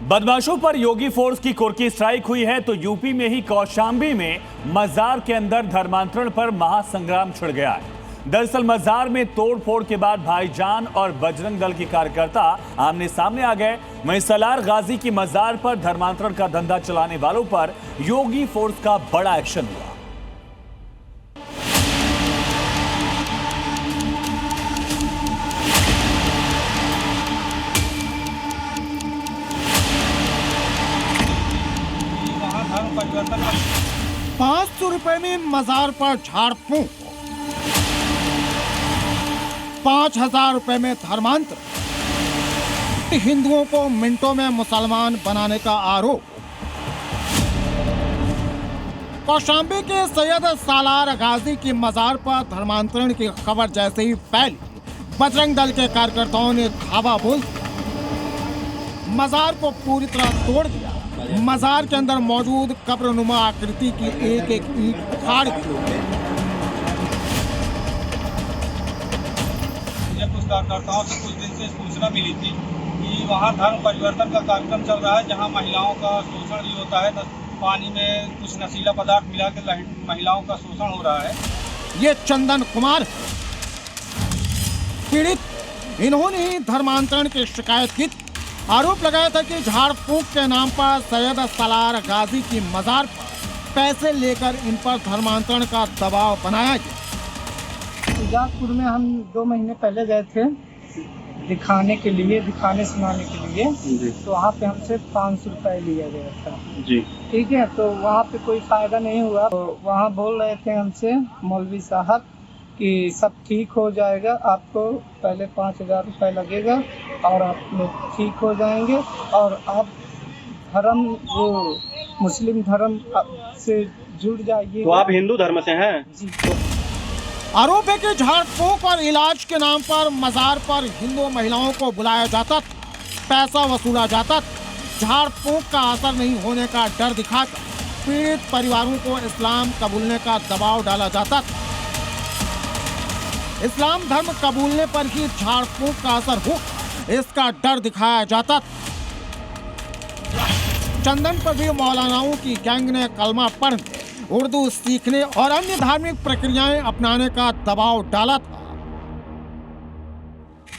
बदमाशों पर योगी फोर्स की कुर्की स्ट्राइक हुई है तो यूपी में ही कौशांबी में मजार के अंदर धर्मांतरण पर महासंग्राम छिड़ गया है। दरअसल मजार में तोड़फोड़ के बाद भाईजान और बजरंग दल के कार्यकर्ता आमने सामने आ गए। वहीं सलार गाजी की मजार पर धर्मांतरण का धंधा चलाने वालों पर योगी फोर्स का बड़ा एक्शन हुआ। ₹500 में मजार पर झाड़ फूंक, ₹5000 में धर्मांतर, हिंदुओं को मिनटों में मुसलमान बनाने का आरोप। कौशांबी के सैयद सालार गाजी की मजार पर धर्मांतरण की खबर जैसे ही फैली, बजरंग दल के कार्यकर्ताओं ने धावा बोल मजार को पूरी तरह तोड़ दिया। मजार के अंदर मौजूद कब्रनुमा आकृति की एक एक ईंट उखाड़ दी। कुछ कार्यकर्ताओं से कुछ दिन से सूचना मिली थी कि वहाँ धर्म परिवर्तन का कार्यक्रम चल रहा है, जहाँ महिलाओं का शोषण भी होता है। पानी में कुछ नशीला पदार्थ मिला के महिलाओं का शोषण हो रहा है। ये चंदन कुमार पीड़ित, इन्होंने ही धर्मांतरण की शिकायत की। आरोप लगाया था कि झाड़ फूंक के नाम पर सैयद सालार गाजी की मजार पर पैसे लेकर इन पर धर्मांतरण का दबाव बनाया गया। इजाजपुर में हम 2 महीने पहले गए थे दिखाने सुनाने के लिए, तो वहाँ पे हमसे ₹500 लिया गया था जी। ठीक है, तो वहाँ पे कोई फायदा नहीं हुआ। तो वहाँ बोल रहे थे हमसे मौलवी साहब कि सब ठीक हो जाएगा, आपको पहले ₹5000 लगेगा और आप लोग ठीक हो जाएंगे और आप धर्म वो मुस्लिम धर्म से जुड़ जाइए। तो आप हिंदू धर्म से हैं जी। आरोप है कि झाड़ फूंक और इलाज के नाम पर मजार पर हिंदू महिलाओं को बुलाया जाता, पैसा वसूला जाता। झाड़ फूंक का असर नहीं होने का डर दिखाकर पीड़ित परिवारों को इस्लाम कबूलने का दबाव डाला जाता। इस्लाम धर्म कबूलने पर ही झाड़ फूंक का असर हो, इसका डर दिखाया जाता। चंदन पर भी मौलानाओं की गैंग ने कलमा पढ़ने, उर्दू सीखने और अन्य धार्मिक प्रक्रियाएं अपनाने का दबाव डाला था।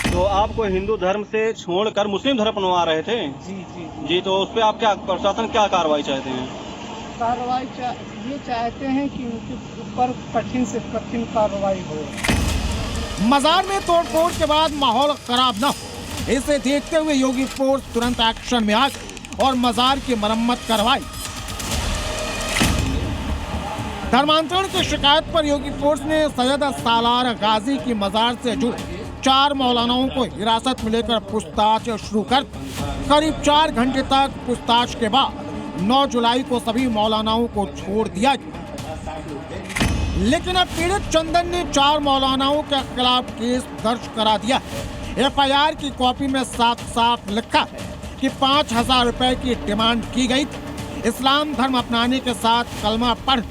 तो आपको हिंदू धर्म से छोड़कर मुस्लिम धर्म अपनवा रहे थे जी। तो उस पर आप क्या प्रशासन क्या कार्रवाई चाहते हैं? कार्रवाई ये चाहते हैं कि उनके ऊपर कठिन से कठिन कार्रवाई हो। मजार में तोड़फोड़ के बाद माहौल खराब न हो, इसे देखते हुए योगी फोर्स तुरंत एक्शन में आ गई और मजार की मरम्मत करवाई। धर्मांतरण की शिकायत पर योगी फोर्स ने सैयद सालार गाजी की मजार से जुड़े 4 मौलानाओं को हिरासत में लेकर पूछताछ शुरू कर दी। करीब 4 घंटे तक पूछताछ के बाद 9 जुलाई को सभी मौलानाओं को छोड़ दिया गया। लेकिन अब पीड़ित चंदन ने 4 मौलानाओं के खिलाफ केस दर्ज करा दिया। FIR की कॉपी में साफ लिखा है कि ₹5000 की डिमांड की गई थी। इस्लाम धर्म अपनाने के साथ कलमा पढ़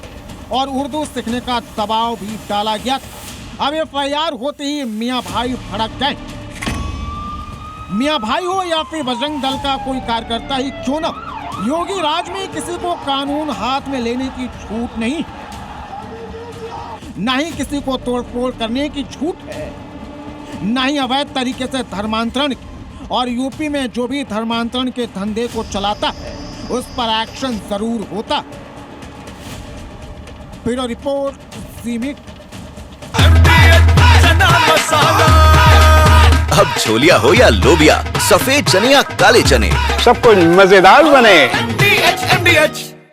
और उर्दू सीखने का दबाव भी डाला गया था। अब FIR होते ही मियाँ भाई भड़क गए। मियाँ भाई हो या फिर बजरंग दल का कोई कार्यकर्ता ही क्यों न, योगी राज में किसी को कानून हाथ में लेने की छूट नहीं, न ही किसी को तोड़फोड़ करने की छूट है, न ही अवैध तरीके से धर्मांतरण की। और यूपी में जो भी धर्मांतरण के धंधे को चलाता है उस पर एक्शन जरूर होता। ब्यूरो रिपोर्ट, सीमित। अब छोलिया हो या लोबिया, सफेद चने या काले चने, सब कुछ मजेदार बने। MDH